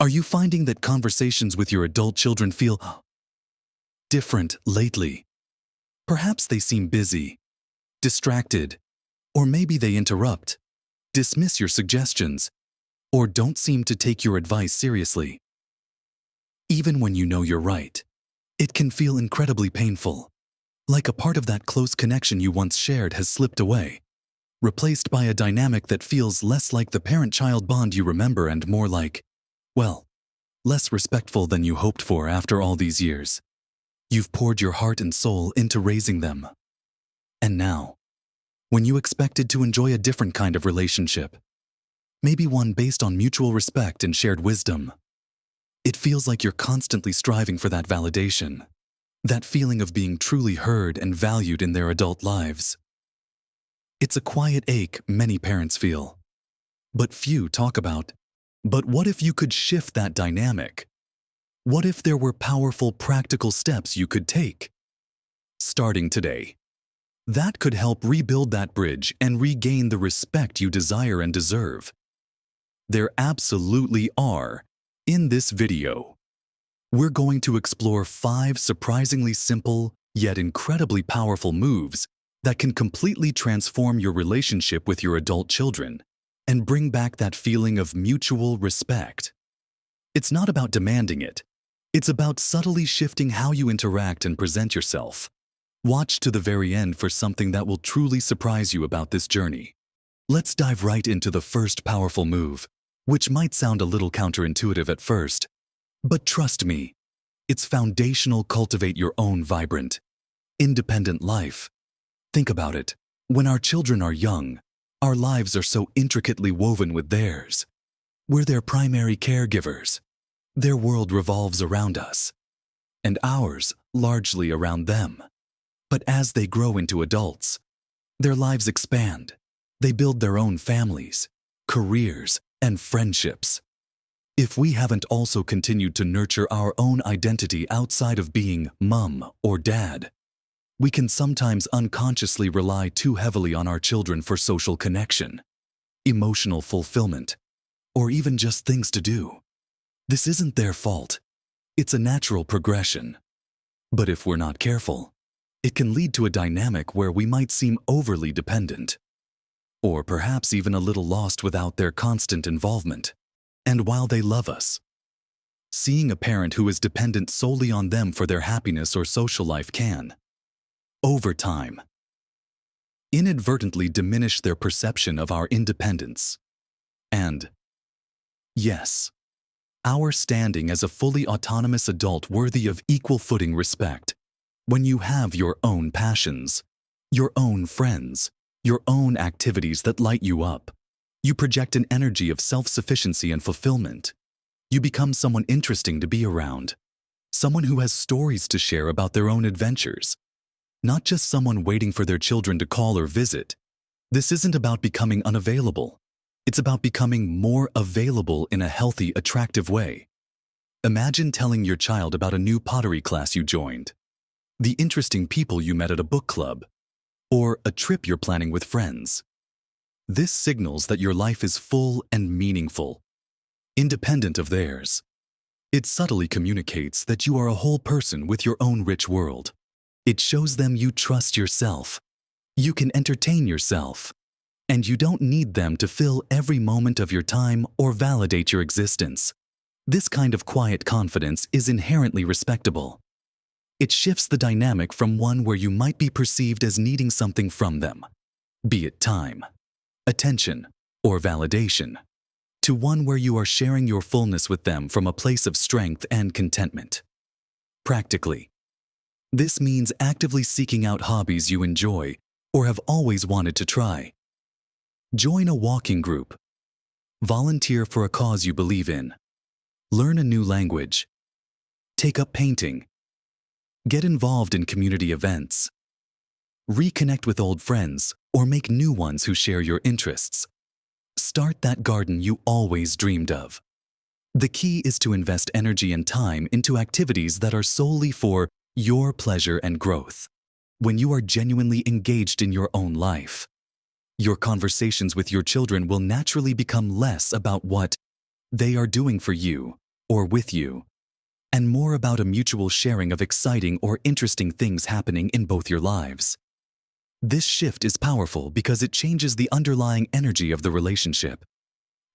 Are you finding that conversations with your adult children feel different lately? Perhaps they seem busy, distracted, or maybe they interrupt, dismiss your suggestions, or don't seem to take your advice seriously. Even when you know you're right, it can feel incredibly painful, like a part of that close connection you once shared has slipped away, replaced by a dynamic that feels less like the parent-child bond you remember and more like, well, less respectful than you hoped for after all these years. You've poured your heart and soul into raising them. And now, when you expected to enjoy a different kind of relationship, maybe one based on mutual respect and shared wisdom, it feels like you're constantly striving for that validation, that feeling of being truly heard and valued in their adult lives. It's a quiet ache many parents feel, but few talk about. But what if you could shift that dynamic? What if there were powerful, practical steps you could take? Starting today. That could help rebuild that bridge and regain the respect you desire and deserve. There absolutely are. In this video, we're going to explore 5 surprisingly simple, yet incredibly powerful moves that can completely transform your relationship with your adult children and bring back that feeling of mutual respect. It's not about demanding it. It's about subtly shifting how you interact and present yourself. Watch to the very end for something that will truly surprise you about this journey. Let's dive right into the first powerful move, which might sound a little counterintuitive at first. But trust me, it's foundational. Cultivate your own vibrant, independent life. Think about it. When our children are young, our lives are so intricately woven with theirs. We're their primary caregivers. Their world revolves around us, and ours largely around them. But as they grow into adults, their lives expand. They build their own families, careers, and friendships. If we haven't also continued to nurture our own identity outside of being mom or dad, we can sometimes unconsciously rely too heavily on our children for social connection, emotional fulfillment, or even just things to do. This isn't their fault. It's a natural progression. But if we're not careful, it can lead to a dynamic where we might seem overly dependent, or perhaps even a little lost without their constant involvement. And while they love us, seeing a parent who is dependent solely on them for their happiness or social life can, over time, inadvertently diminish their perception of our independence. And, yes, our standing as a fully autonomous adult worthy of equal footing respect. When you have your own passions, your own friends, your own activities that light you up, you project an energy of self-sufficiency and fulfillment. You become someone interesting to be around, someone who has stories to share about their own adventures, not just someone waiting for their children to call or visit. This isn't about becoming unavailable. It's about becoming more available in a healthy, attractive way. Imagine telling your child about a new pottery class you joined, the interesting people you met at a book club, or a trip you're planning with friends. This signals that your life is full and meaningful, independent of theirs. It subtly communicates that you are a whole person with your own rich world. It shows them you trust yourself, you can entertain yourself, and you don't need them to fill every moment of your time or validate your existence. This kind of quiet confidence is inherently respectable. It shifts the dynamic from one where you might be perceived as needing something from them, be it time, attention, or validation, to one where you are sharing your fullness with them from a place of strength and contentment. Practically, this means actively seeking out hobbies you enjoy or have always wanted to try. Join a walking group. Volunteer for a cause you believe in. Learn a new language. Take up painting. Get involved in community events. Reconnect with old friends or make new ones who share your interests. Start that garden you always dreamed of. The key is to invest energy and time into activities that are solely for your pleasure and growth. When you are genuinely engaged in your own life, your conversations with your children will naturally become less about what they are doing for you or with you, and more about a mutual sharing of exciting or interesting things happening in both your lives. This shift is powerful because it changes the underlying energy of the relationship.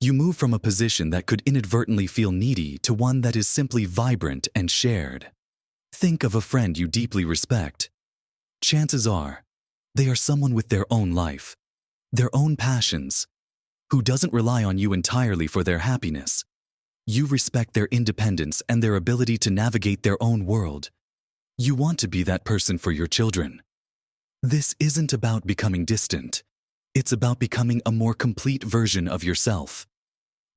You move from a position that could inadvertently feel needy to one that is simply vibrant and shared. Think of a friend you deeply respect. Chances are, they are someone with their own life, their own passions, who doesn't rely on you entirely for their happiness. You respect their independence and their ability to navigate their own world. You want to be that person for your children. This isn't about becoming distant. It's about becoming a more complete version of yourself.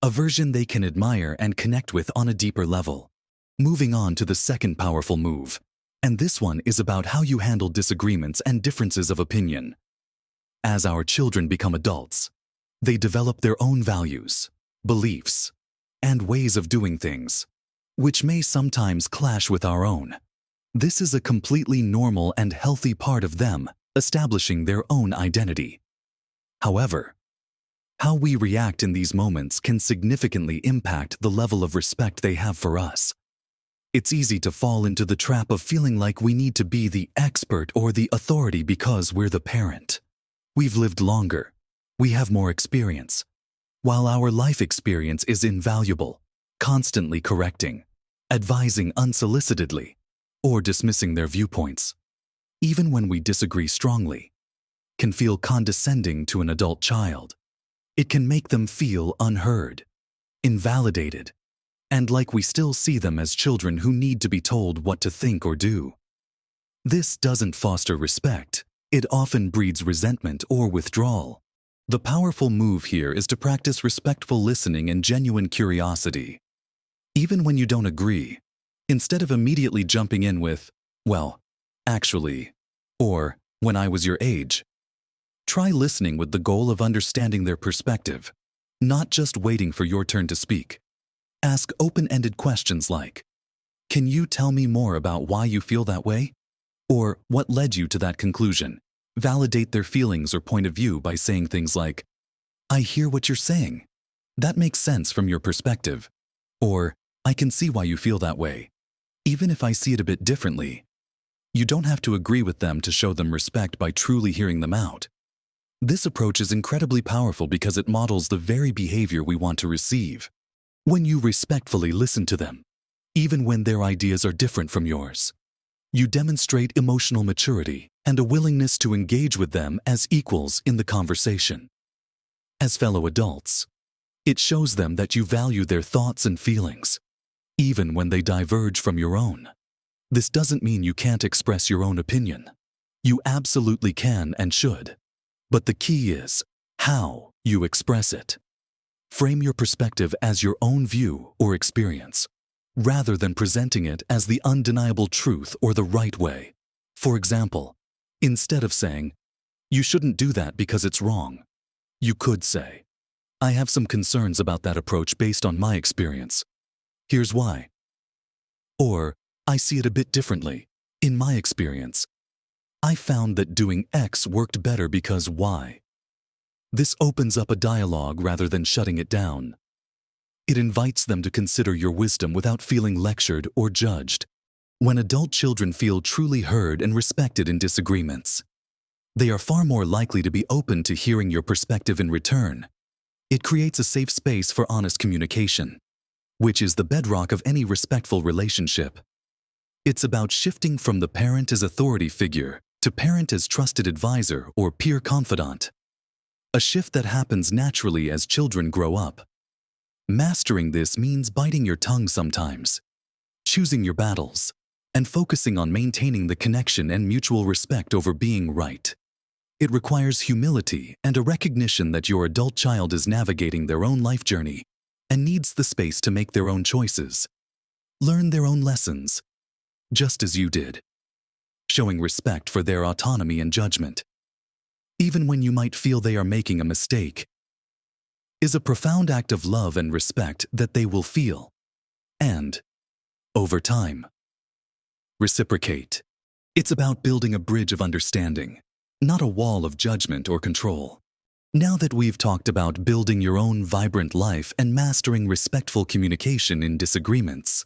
A version they can admire and connect with on a deeper level. Moving on to the second powerful move. And this one is about how you handle disagreements and differences of opinion. As our children become adults, they develop their own values, beliefs, and ways of doing things, which may sometimes clash with our own. This is a completely normal and healthy part of them establishing their own identity. However, how we react in these moments can significantly impact the level of respect they have for us. It's easy to fall into the trap of feeling like we need to be the expert or the authority because we're the parent. We've lived longer. We have more experience. While our life experience is invaluable, constantly correcting, advising unsolicitedly, or dismissing their viewpoints, even when we disagree strongly, can feel condescending to an adult child. It can make them feel unheard, invalidated, and like we still see them as children who need to be told what to think or do. This doesn't foster respect. It often breeds resentment or withdrawal. The powerful move here is to practice respectful listening and genuine curiosity. Even when you don't agree, instead of immediately jumping in with, "Well, actually," or "when I was your age," try listening with the goal of understanding their perspective, not just waiting for your turn to speak. Ask open-ended questions like, "Can you tell me more about why you feel that way?" Or, "What led you to that conclusion?" Validate their feelings or point of view by saying things like, "I hear what you're saying. That makes sense from your perspective." Or, "I can see why you feel that way, even if I see it a bit differently." You don't have to agree with them to show them respect by truly hearing them out. This approach is incredibly powerful because it models the very behavior we want to receive. When you respectfully listen to them, even when their ideas are different from yours, you demonstrate emotional maturity and a willingness to engage with them as equals in the conversation. As fellow adults, it shows them that you value their thoughts and feelings, even when they diverge from your own. This doesn't mean you can't express your own opinion. You absolutely can and should. But the key is how you express it. Frame your perspective as your own view or experience, rather than presenting it as the undeniable truth or the right way. For example, instead of saying, "You shouldn't do that because it's wrong," you could say, "I have some concerns about that approach based on my experience. Here's why." Or, "I see it a bit differently. In my experience, I found that doing X worked better because Y." This opens up a dialogue rather than shutting it down. It invites them to consider your wisdom without feeling lectured or judged. When adult children feel truly heard and respected in disagreements, they are far more likely to be open to hearing your perspective in return. It creates a safe space for honest communication, which is the bedrock of any respectful relationship. It's about shifting from the parent as authority figure to parent as trusted advisor or peer confidant. A shift that happens naturally as children grow up. Mastering this means biting your tongue sometimes, choosing your battles, and focusing on maintaining the connection and mutual respect over being right. It requires humility and a recognition that your adult child is navigating their own life journey and needs the space to make their own choices, learn their own lessons, just as you did. Showing respect for their autonomy and judgment, even when you might feel they are making a mistake, is a profound act of love and respect that they will feel and, over time, reciprocate. It's about building a bridge of understanding, not a wall of judgment or control. Now that we've talked about building your own vibrant life and mastering respectful communication in disagreements,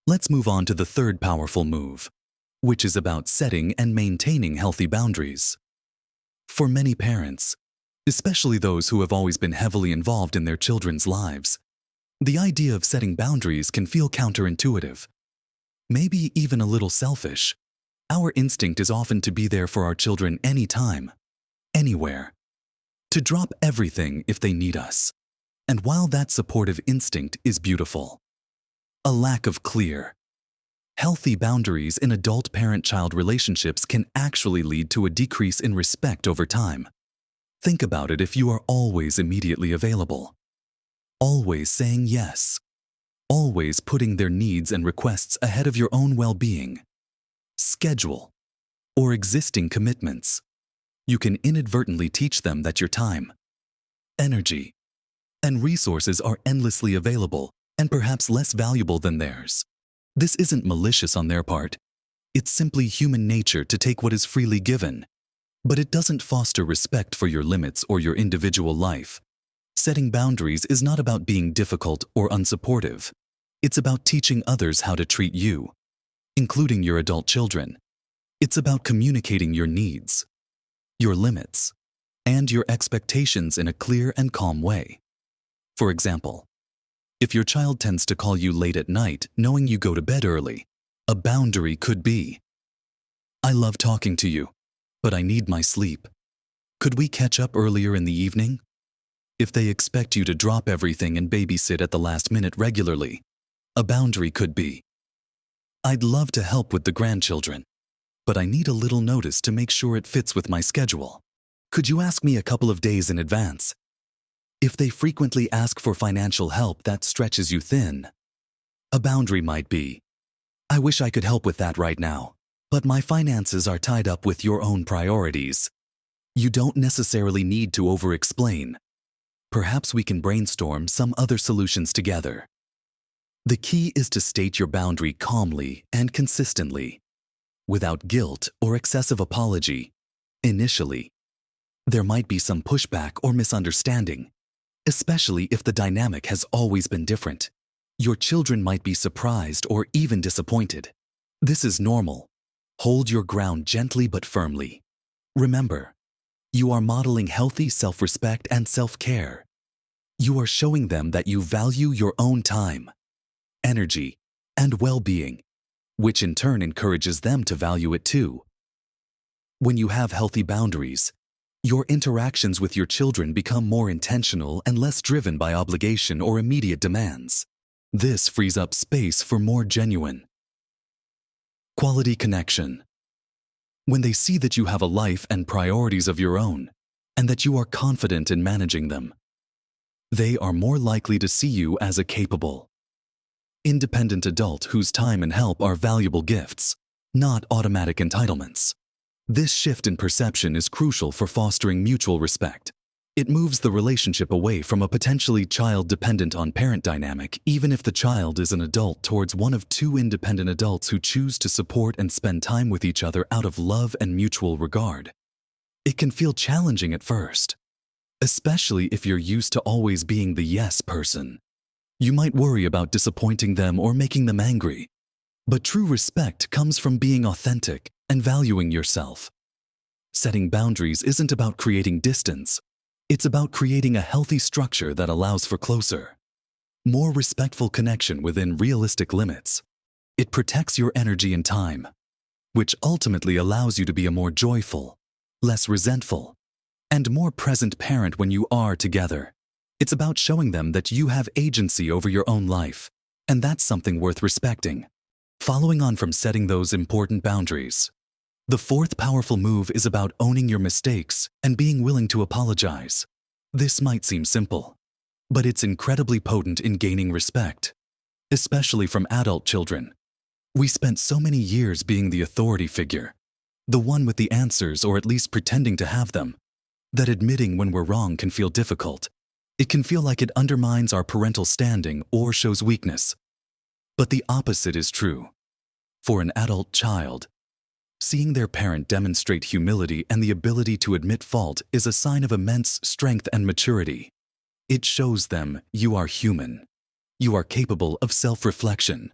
let's move on to the third powerful move, which is about setting and maintaining healthy boundaries. For many parents, especially those who have always been heavily involved in their children's lives, the idea of setting boundaries can feel counterintuitive, maybe even a little selfish. Our instinct is often to be there for our children anytime, anywhere, to drop everything if they need us. And while that supportive instinct is beautiful, a lack of clear, healthy boundaries in adult parent-child relationships can actually lead to a decrease in respect over time. Think about it. If you are always immediately available, always saying yes, always putting their needs and requests ahead of your own well-being, schedule, or existing commitments, you can inadvertently teach them that your time, energy, and resources are endlessly available and perhaps less valuable than theirs. This isn't malicious on their part. It's simply human nature to take what is freely given. But it doesn't foster respect for your limits or your individual life. Setting boundaries is not about being difficult or unsupportive. It's about teaching others how to treat you, including your adult children. It's about communicating your needs, your limits, and your expectations in a clear and calm way. For example, if your child tends to call you late at night knowing you go to bed early, a boundary could be, "I love talking to you, but I need my sleep. Could we catch up earlier in the evening?" If they expect you to drop everything and babysit at the last minute regularly, a boundary could be, "I'd love to help with the grandchildren, but I need a little notice to make sure it fits with my schedule. Could you ask me a couple of days in advance?" If they frequently ask for financial help that stretches you thin, a boundary might be, "I wish I could help with that right now, but my finances are tied up with your own priorities." You don't necessarily need to over-explain. Perhaps we can brainstorm some other solutions together. The key is to state your boundary calmly and consistently, without guilt or excessive apology. Initially, there might be some pushback or misunderstanding, especially if the dynamic has always been different. Your children might be surprised or even disappointed. This is normal. Hold your ground gently but firmly. Remember, you are modeling healthy self-respect and self-care. You are showing them that you value your own time, energy, and well-being, which in turn encourages them to value it too. When you have healthy boundaries, your interactions with your children become more intentional and less driven by obligation or immediate demands. This frees up space for more genuine, quality connection. When they see that you have a life and priorities of your own, and that you are confident in managing them, they are more likely to see you as a capable, independent adult whose time and help are valuable gifts, not automatic entitlements. This shift in perception is crucial for fostering mutual respect. It moves the relationship away from a potentially child-dependent on parent dynamic, even if the child is an adult, towards one of two independent adults who choose to support and spend time with each other out of love and mutual regard. It can feel challenging at first, especially if you're used to always being the yes person. You might worry about disappointing them or making them angry. But true respect comes from being authentic and valuing yourself. Setting boundaries isn't about creating distance. It's about creating a healthy structure that allows for closer, more respectful connection within realistic limits. It protects your energy and time, which ultimately allows you to be a more joyful, less resentful, and more present parent when you are together. It's about showing them that you have agency over your own life, and that's something worth respecting. Following on from setting those important boundaries, the fourth powerful move is about owning your mistakes and being willing to apologize. This might seem simple, but it's incredibly potent in gaining respect, especially from adult children. We spent so many years being the authority figure, the one with the answers or at least pretending to have them, that admitting when we're wrong can feel difficult. It can feel like it undermines our parental standing or shows weakness. But the opposite is true. For an adult child, Seeing their parent demonstrate humility and the ability to admit fault is a sign of immense strength and maturity. It shows them you are human, you are capable of self-reflection,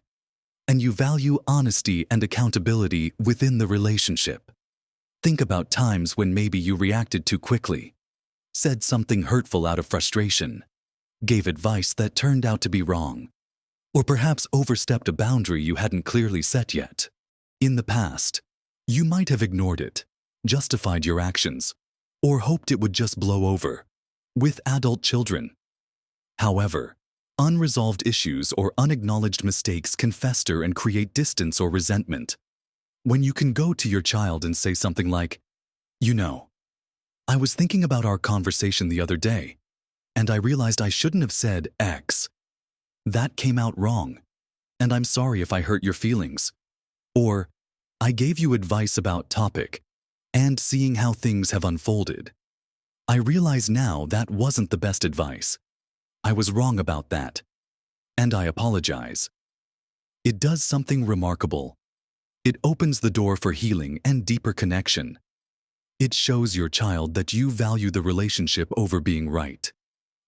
and you value honesty and accountability within the relationship. Think about times when maybe you reacted too quickly, said something hurtful out of frustration, gave advice that turned out to be wrong, or perhaps overstepped a boundary you hadn't clearly set yet. In the past, you might have ignored it, justified your actions, or hoped it would just blow over. With adult children, however, unresolved issues or unacknowledged mistakes can fester and create distance or resentment. When you can go to your child and say something like, "You know, I was thinking about our conversation the other day, and I realized I shouldn't have said X. That came out wrong, and I'm sorry if I hurt your feelings." Or, "I gave you advice about topic, and seeing how things have unfolded. I realize now that wasn't the best advice. I was wrong about that, and I apologize." It does something remarkable. It opens the door for healing and deeper connection. It shows your child that you value the relationship over being right.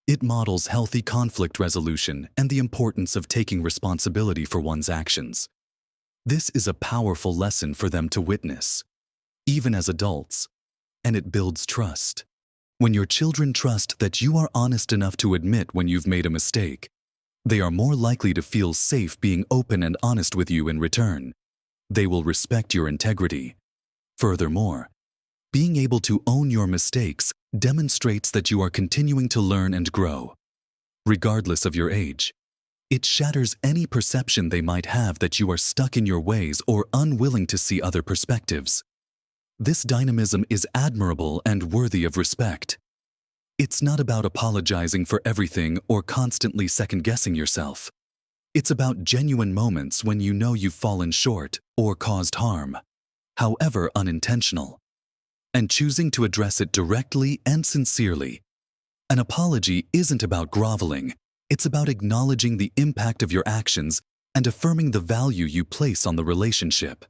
It models healthy conflict resolution and the importance of taking responsibility for one's actions. This is a powerful lesson for them to witness, even as adults, and it builds trust. When your children trust that you are honest enough to admit when you've made a mistake, they are more likely to feel safe being open and honest with you in return. They will respect your integrity. Furthermore, being able to own your mistakes demonstrates that you are continuing to learn and grow. Regardless of your age, it shatters any perception they might have that you are stuck in your ways or unwilling to see other perspectives. This dynamism is admirable and worthy of respect. It's not about apologizing for everything or constantly second-guessing yourself. It's about genuine moments when you know you've fallen short or caused harm, however unintentional, and choosing to address it directly and sincerely. An apology isn't about groveling. It's about acknowledging the impact of your actions and affirming the value you place on the relationship.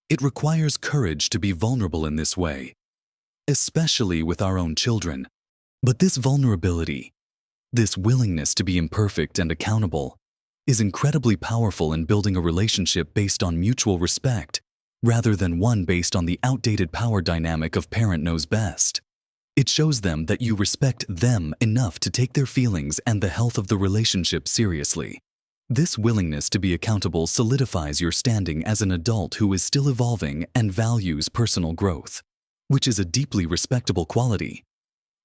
It requires courage to be vulnerable in this way, especially with our own children. But this vulnerability, this willingness to be imperfect and accountable, is incredibly powerful in building a relationship based on mutual respect, rather than one based on the outdated power dynamic of parent knows best. It shows them that you respect them enough to take their feelings and the health of the relationship seriously. This willingness to be accountable solidifies your standing as an adult who is still evolving and values personal growth, which is a deeply respectable quality.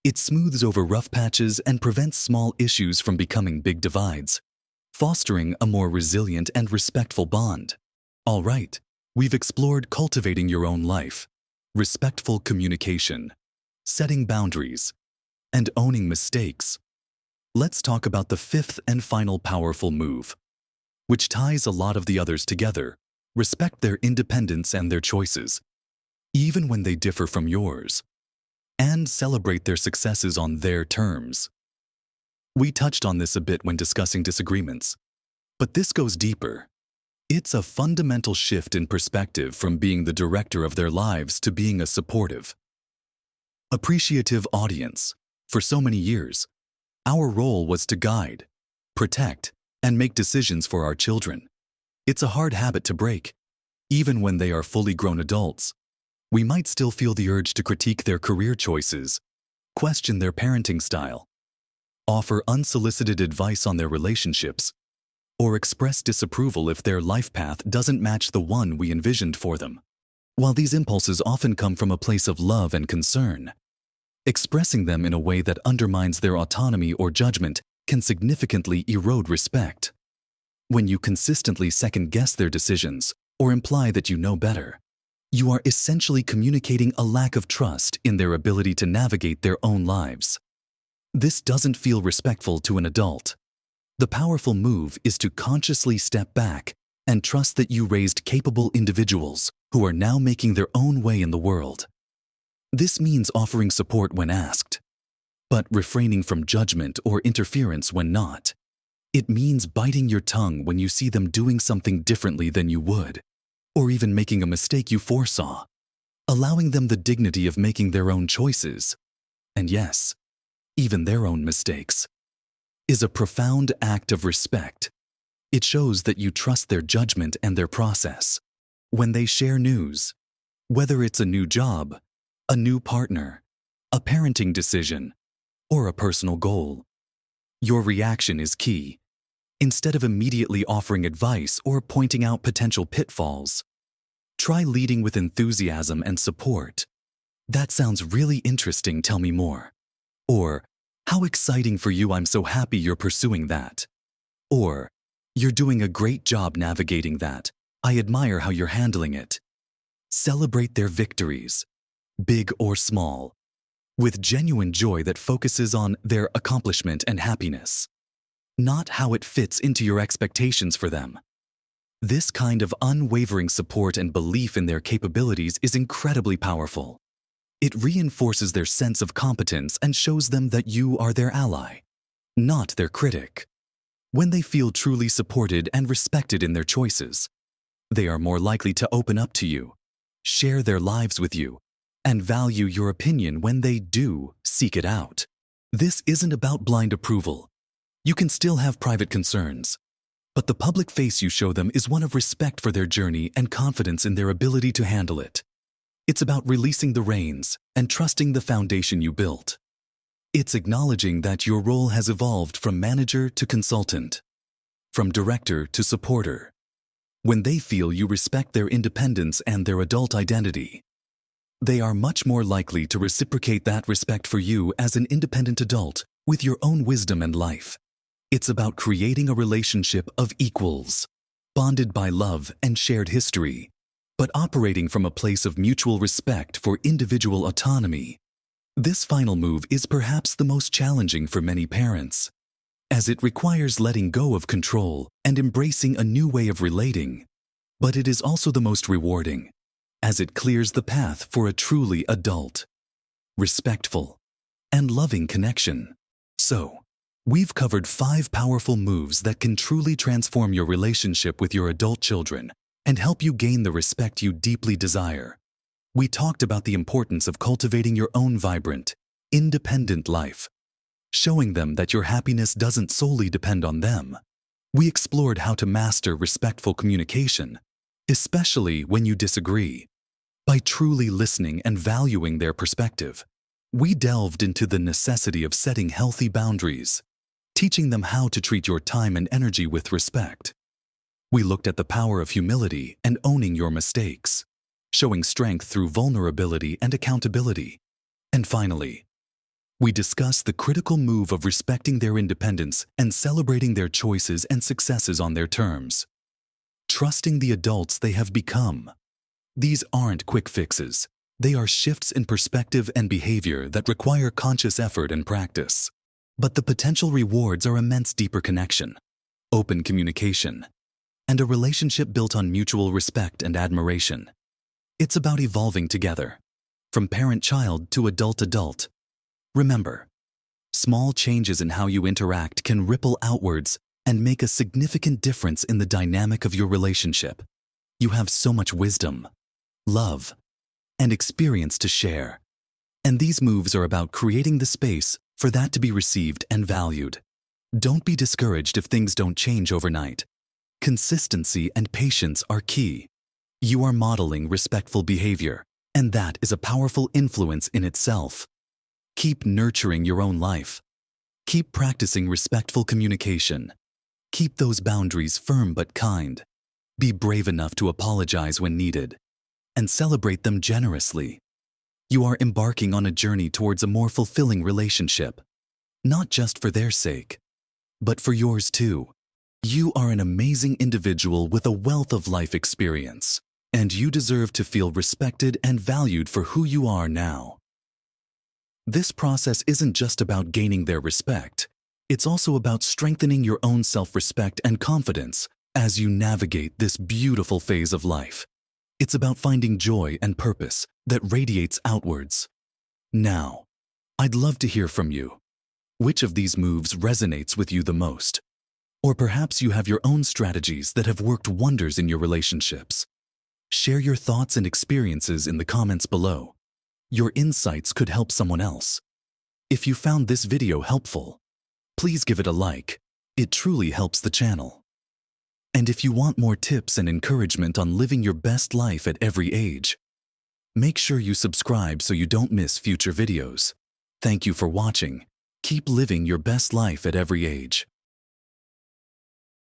It smooths over rough patches and prevents small issues from becoming big divides, fostering a more resilient and respectful bond. All right, we've explored cultivating your own life, respectful communication, setting boundaries, and owning mistakes. Let's talk about the fifth and final powerful move, which ties a lot of the others together. Respect their independence and their choices, even when they differ from yours, and celebrate their successes on their terms. We touched on this a bit when discussing disagreements, but this goes deeper. It's a fundamental shift in perspective from being the director of their lives to being a supportive, appreciative audience. For so many years, our role was to guide, protect, and make decisions for our children. It's a hard habit to break. Even when they are fully grown adults, we might still feel the urge to critique their career choices, question their parenting style, offer unsolicited advice on their relationships, or express disapproval if their life path doesn't match the one we envisioned for them. While these impulses often come from a place of love and concern, expressing them in a way that undermines their autonomy or judgment can significantly erode respect. When you consistently second-guess their decisions or imply that you know better, you are essentially communicating a lack of trust in their ability to navigate their own lives. This doesn't feel respectful to an adult. The powerful move is to consciously step back and trust that you raised capable individuals who are now making their own way in the world. This means offering support when asked, but refraining from judgment or interference when not. It means biting your tongue when you see them doing something differently than you would, or even making a mistake you foresaw. allowing them the dignity of making their own choices, and yes, even their own mistakes, is a profound act of respect. It shows that you trust their judgment and their process. When they share news, whether it's a new job, a new partner, a parenting decision, or a personal goal, your reaction is key. Instead of immediately offering advice or pointing out potential pitfalls, try leading with enthusiasm and support. "That sounds really interesting, tell me more." Or, "How exciting for you, I'm so happy you're pursuing that." Or, "You're doing a great job navigating that. I admire how you're handling it." Celebrate their victories, big or small, with genuine joy that focuses on their accomplishment and happiness, not how it fits into your expectations for them. This kind of unwavering support and belief in their capabilities is incredibly powerful. It reinforces their sense of competence and shows them that you are their ally, not their critic. When they feel truly supported and respected in their choices, they are more likely to open up to you, share their lives with you, and value your opinion when they do seek it out. This isn't about blind approval. You can still have private concerns, but the public face you show them is one of respect for their journey and confidence in their ability to handle it. It's about releasing the reins and trusting the foundation you built. It's acknowledging that your role has evolved from manager to consultant, from director to supporter. When they feel you respect their independence and their adult identity, they are much more likely to reciprocate that respect for you as an independent adult with your own wisdom and life. It's about creating a relationship of equals, bonded by love and shared history, but operating from a place of mutual respect for individual autonomy. This final move is perhaps the most challenging for many parents, as it requires letting go of control and embracing a new way of relating. But it is also the most rewarding, as it clears the path for a truly adult, respectful, and loving connection. So, we've covered 5 powerful moves that can truly transform your relationship with your adult children and help you gain the respect you deeply desire. We talked about the importance of cultivating your own vibrant, independent life, showing them that your happiness doesn't solely depend on them. We explored how to master respectful communication, especially when you disagree, by truly listening and valuing their perspective. We delved into the necessity of setting healthy boundaries, teaching them how to treat your time and energy with respect. We looked at the power of humility and owning your mistakes, showing strength through vulnerability and accountability. And finally, we discussed the critical move of respecting their independence and celebrating their choices and successes on their terms, trusting the adults they have become. These aren't quick fixes. They are shifts in perspective and behavior that require conscious effort and practice. But the potential rewards are immense: deeper connection, open communication, and a relationship built on mutual respect and admiration. It's about evolving together, from parent-child to adult-adult. Remember, small changes in how you interact can ripple outwards and make a significant difference in the dynamic of your relationship. You have so much wisdom, love, and experience to share. And these moves are about creating the space for that to be received and valued. Don't be discouraged if things don't change overnight. Consistency and patience are key. You are modeling respectful behavior, and that is a powerful influence in itself. Keep nurturing your own life. Keep practicing respectful communication. Keep those boundaries firm but kind. Be brave enough to apologize when needed, and celebrate them generously. You are embarking on a journey towards a more fulfilling relationship, not just for their sake, but for yours too. You are an amazing individual with a wealth of life experience, and you deserve to feel respected and valued for who you are now. This process isn't just about gaining their respect. It's also about strengthening your own self-respect and confidence as you navigate this beautiful phase of life. It's about finding joy and purpose that radiates outwards. Now, I'd love to hear from you. Which of these moves resonates with you the most? Or perhaps you have your own strategies that have worked wonders in your relationships. Share your thoughts and experiences in the comments below. Your insights could help someone else. If you found this video helpful, please give it a like. It truly helps the channel. And if you want more tips and encouragement on living your best life at every age, make sure you subscribe so you don't miss future videos. Thank you for watching. Keep living your best life at every age.